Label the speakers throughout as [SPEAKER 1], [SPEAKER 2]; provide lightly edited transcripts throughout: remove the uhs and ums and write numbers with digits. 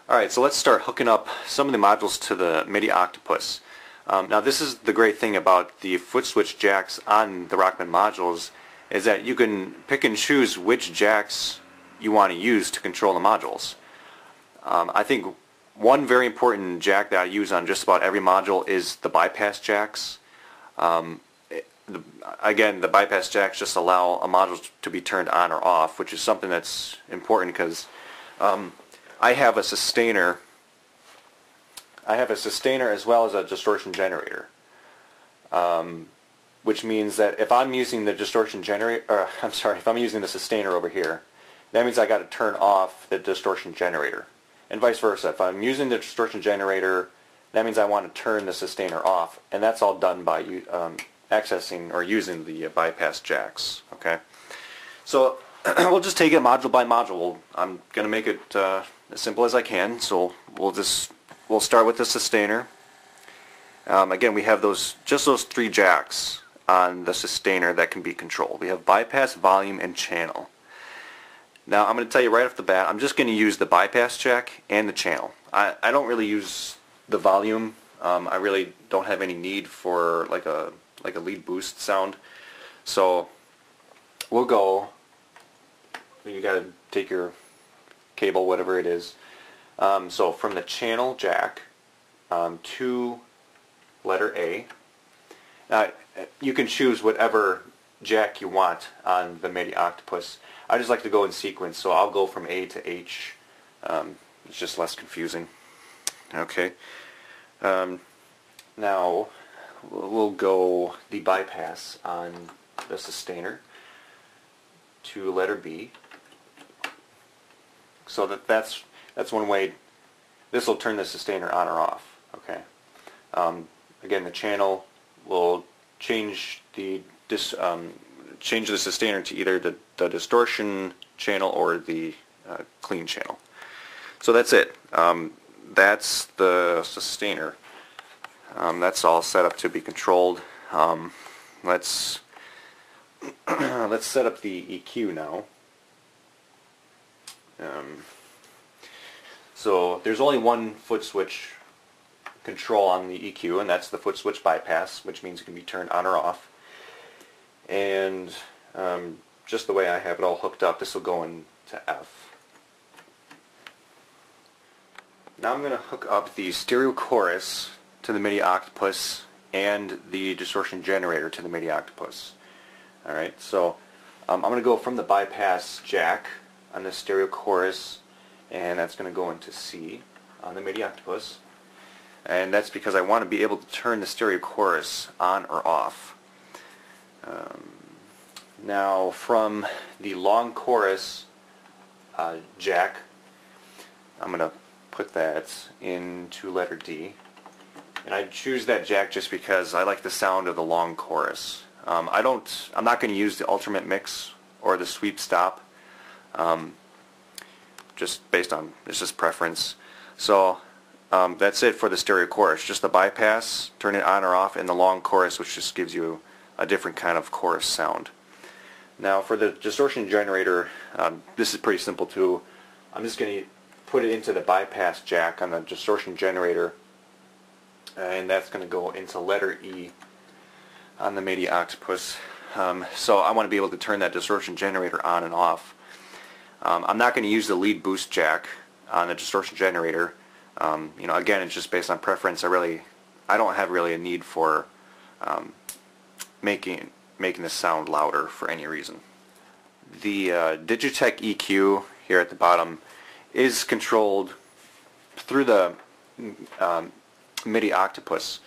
[SPEAKER 1] Alright, so let's start hooking up some of the modules to the Midi Octopus. Now this is the great thing about the foot switch jacks on the Rockman modules, is that you can pick and choose which jacks you want to use to control the modules. I think one very important jack that I use on just about every module is the bypass jacks. Again, the bypass jacks just allow a module to be turned on or off, which is something that's important because I have a sustainer. I have a sustainer as well as a distortion generator, which means that if I'm using the distortion generator, if I'm using the sustainer over here, that means I got to turn off the distortion generator, and vice versa. If I'm using the distortion generator, that means I want to turn the sustainer off, and that's all done by accessing or using the bypass jacks. Okay, so we'll just take it module by module. I'm going to make it as simple as I can. So we'll start with the sustainer. Again, we have just those three jacks on the sustainer that can be controlled. We have bypass, volume, and channel. Now I'm going to tell you right off the bat, I'm just going to use the bypass jack and the channel. I don't really use the volume. I really don't have any need for like a lead boost sound. So we'll go. You got to take your cable, whatever it is. So from the channel jack to letter A. Now you can choose whatever jack you want on the Midi Octopus. I just like to go in sequence, so I'll go from A to H. It's just less confusing. Okay. Now we'll go the bypass on the sustainer to letter B. So that's one way. This will turn the sustainer on or off. Okay. Again, the channel will change the sustainer to either the distortion channel or the clean channel. So that's it. That's the sustainer. That's all set up to be controlled. Let's set up the EQ now. So there's only one foot switch control on the EQ, and that's the foot switch bypass, which means it can be turned on or off. And just the way I have it all hooked up, this will go into F. Now I'm going to hook up the stereo chorus to the Midi Octopus and the distortion generator to the Midi Octopus. Alright, so I'm going to go from the bypass jack on the stereo chorus, and that's going to go into C on the Midi Octopus. And that's because I want to be able to turn the stereo chorus on or off. Now from the long chorus jack, I'm going to put that into letter D. And I choose that jack just because I like the sound of the long chorus. I'm not going to use the alternate mix or the sweep stop. Just based on, it's just preference. So that's it for the stereo chorus. Just the bypass, turn it on or off, and the long chorus, which just gives you a different kind of chorus sound. Now for the distortion generator, this is pretty simple too. I'm just going to put it into the bypass jack on the distortion generator, and that's going to go into letter E on the Midi Octopus. So I want to be able to turn that distortion generator on and off. I'm not going to use the lead boost jack on the distortion generator. Again, it's just based on preference. I don't have really a need for making this sound louder for any reason. The Digitech EQ here at the bottom is controlled through the Midi Octopus.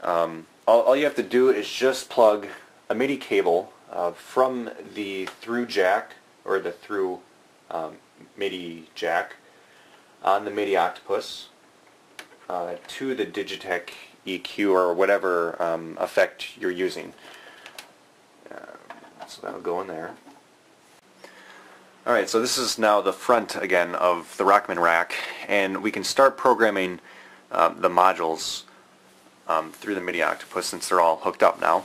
[SPEAKER 1] All you have to do is just plug a MIDI cable from the through jack, or the through MIDI jack on the Midi Octopus to the Digitech EQ or whatever effect you're using. So that'll go in there. Alright, so this is now the front again of the Rockman rack, and we can start programming the modules through the Midi Octopus since they're all hooked up now.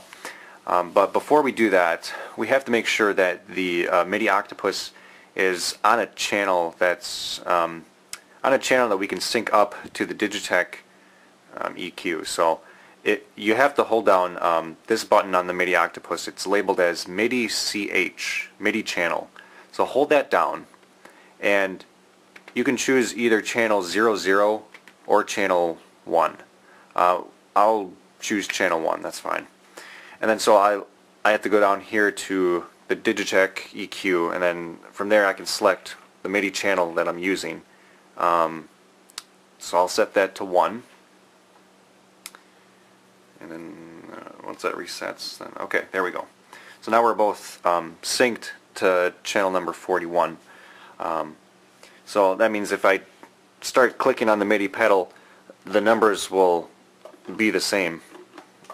[SPEAKER 1] But before we do that, we have to make sure that the Midi Octopus is on a channel that's on a channel that we can sync up to the Digitech EQ. So you have to hold down this button on the Midi Octopus. It's labeled as Midi CH, Midi channel. So hold that down, and you can choose either channel 00 or channel 1. I'll choose channel 1, that's fine. And then so I have to go down here to the Digitech EQ, and then from there I can select the MIDI channel that I'm using. So I'll set that to 1. And then once that resets, then okay, there we go. So now we're both synced to channel number 41. So that means if I start clicking on the MIDI pedal, the numbers will be the same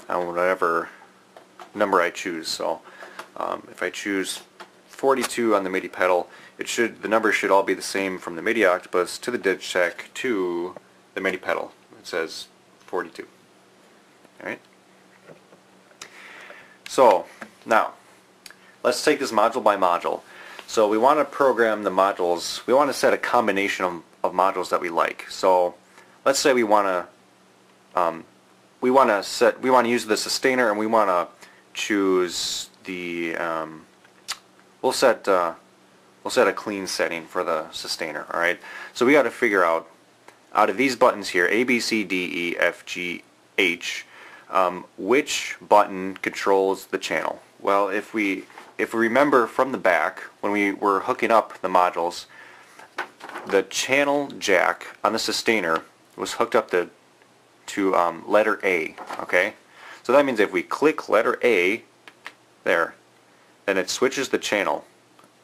[SPEAKER 1] on whatever number I choose. So if I choose 42 on the MIDI pedal, the numbers should all be the same from the Midi Octopus to the Digitech to the MIDI pedal. It says 42. Alright? So now let's take this module by module. So we want to program the modules. We want to set a combination of modules that we like. So let's say we want to use the sustainer, and we want to choose the we'll set a clean setting for the sustainer. All right. So we got to figure out of these buttons here, A, B, C, D, E, F, G, H, which button controls the channel. Well, if we remember from the back, when we were hooking up the modules, the channel jack on the sustainer was hooked up to letter A. Okay, so that means if we click letter A there, then it switches the channel.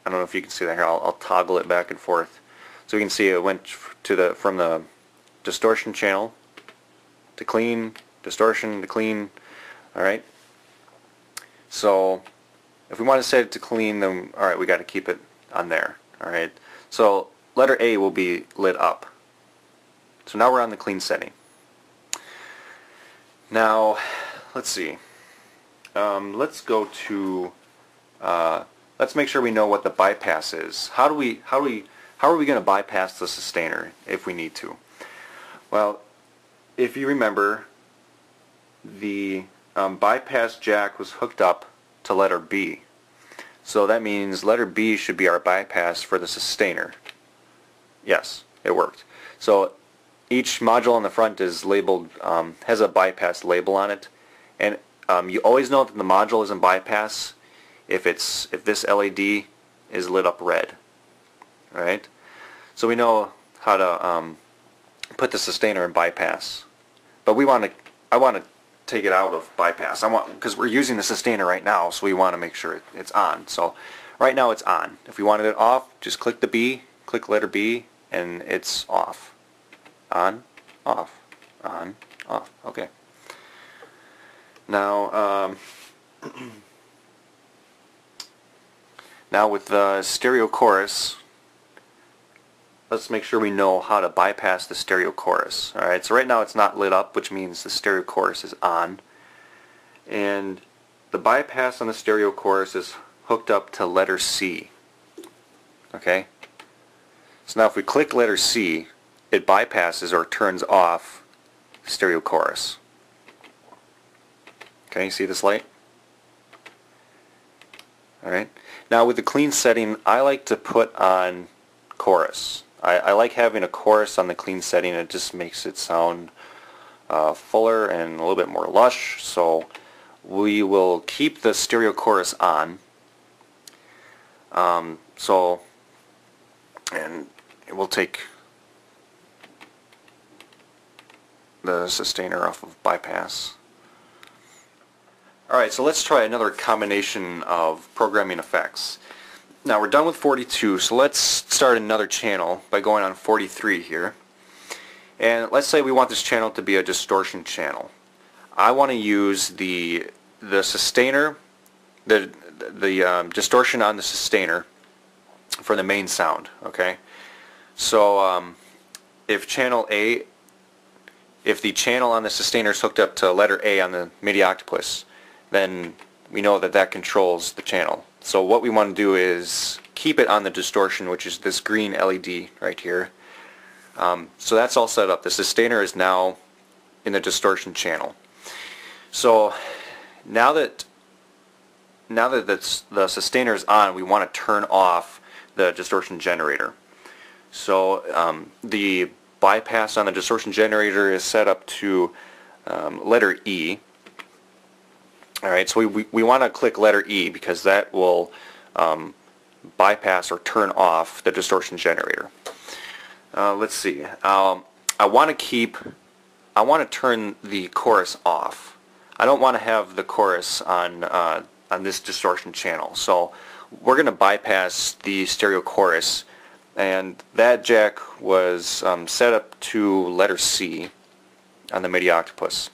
[SPEAKER 1] I don't know if you can see that here. I'll toggle it back and forth, so you can see it went to from the distortion channel to clean, distortion to clean. All right. So if we want to set it to clean, then all right, we got to keep it on there. All right. So letter A will be lit up. So now we're on the clean setting. Now let's see. Let's go to. Let's make sure we know what the bypass is. How are we going to bypass the sustainer if we need to? Well, if you remember, the bypass jack was hooked up to letter B. So that means letter B should be our bypass for the sustainer. Yes, it worked. So each module on the front is labeled, has a bypass label on it, and you always know that the module is in bypass if this LED is lit up red. All right. So we know how to put the sustainer in bypass, but I want to take it out of bypass. Because we're using the sustainer right now, so we want to make sure it's on. So right now it's on. If we wanted it off, just click the B, click letter B, and it's off. On, off, on, off. Okay. Now, now with the stereo chorus, let's make sure we know how to bypass the stereo chorus. Alright, so right now it's not lit up, which means the stereo chorus is on. And the bypass on the stereo chorus is hooked up to letter C. Okay? So now if we click letter C, it bypasses or turns off the stereo chorus. Okay, you see this light? Alright. Now with the clean setting, I like to put on chorus. I like having a chorus on the clean setting. It just makes it sound fuller and a little bit more lush. So we will keep the stereo chorus on. And it will take the sustainer off of bypass. Alright, so let's try another combination of programming effects. Now we're done with 42, so let's start another channel by going on 43 here. And let's say we want this channel to be a distortion channel. I want to use the sustainer, the distortion on the sustainer for the main sound. Okay, so if the channel on the sustainer is hooked up to letter A on the Midi Octopus, then we know that controls the channel. So what we want to do is keep it on the distortion, which is this green LED right here. So that's all set up. The sustainer is now in the distortion channel. So now that the sustainer is on, we want to turn off the distortion generator. So the bypass on the distortion generator is set up to letter E. Alright, so we want to click letter E because that will bypass or turn off the distortion generator. Let's see. I want to turn the chorus off. I don't want to have the chorus on this distortion channel. So we're going to bypass the stereo chorus, and that jack was set up to letter C on the Midi Octopus.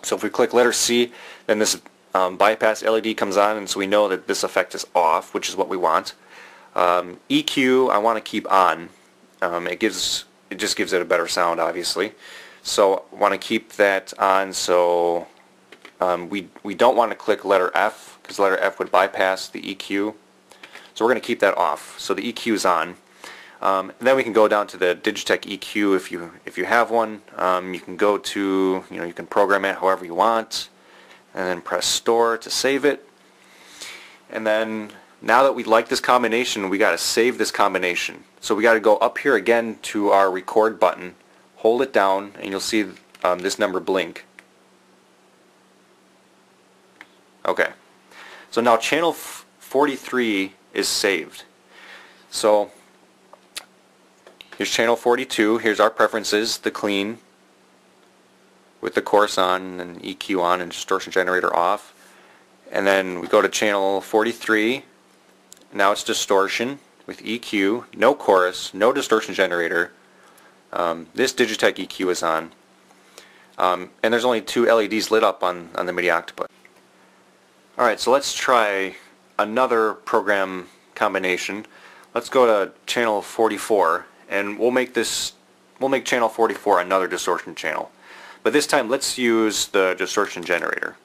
[SPEAKER 1] So if we click letter C, then this bypass LED comes on, and so we know that this effect is off, which is what we want. EQ I want to keep on. It just gives it a better sound, obviously. So I want to keep that on. So we don't want to click letter F because letter F would bypass the EQ. So we're going to keep that off. So the EQ is on. And then we can go down to the Digitech EQ if you have one. You can go to, you can program it however you want, and then press store to save it. And then now that we like this combination, we got to save this combination. So we got to go up here again to our record button, hold it down, and you'll see this number blink. Okay. So now channel 43 is saved. So here's channel 42. Here's our preferences: the clean with the chorus on and EQ on and distortion generator off. And then we go to channel 43. Now it's distortion with EQ, no chorus, no distortion generator. This Digitech EQ is on. And there's only 2 LEDs lit up on the Midi Octopus. Alright, so let's try another program combination. Let's go to channel 44, and we'll make channel 44 another distortion channel. But this time let's use the distortion generator.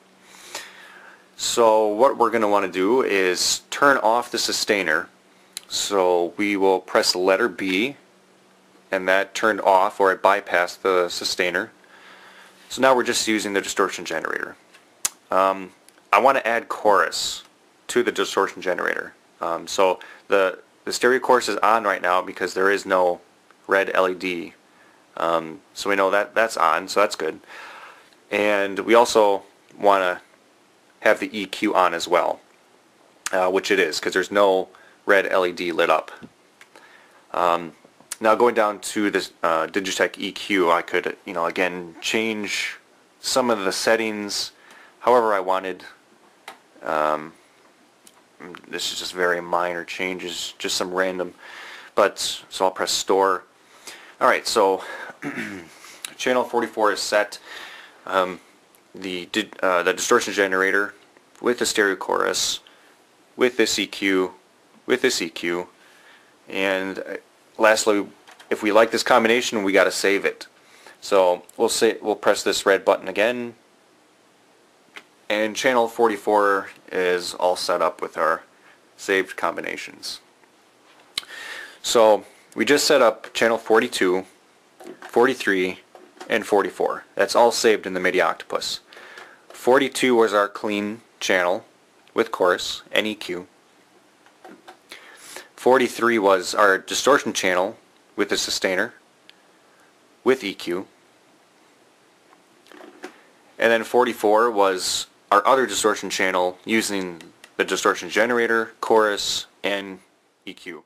[SPEAKER 1] So what we're going to want to do is turn off the sustainer. So we will press the letter B, and that turned off, or it bypassed the sustainer. So now we're just using the distortion generator. I want to add chorus to the distortion generator. So the stereo chorus is on right now because there is no red LED. So we know that that's on, so that's good. And we also want to have the EQ on as well, which it is because there's no red LED lit up. Now going down to this Digitech EQ, I could, again change some of the settings however I wanted. This is just very minor changes, just some random. So I'll press store. Alright, so channel 44 is set. The distortion generator with the stereo chorus, with this EQ, and lastly, if we like this combination, we got to save it. So we'll press this red button again, and channel 44 is all set up with our saved combinations. So we just set up channel 42, 43, and 44. That's all saved in the Midi Octopus. 42 was our clean channel with chorus and EQ. 43 was our distortion channel with the sustainer with EQ. And then 44 was our other distortion channel using the distortion generator, chorus, and EQ.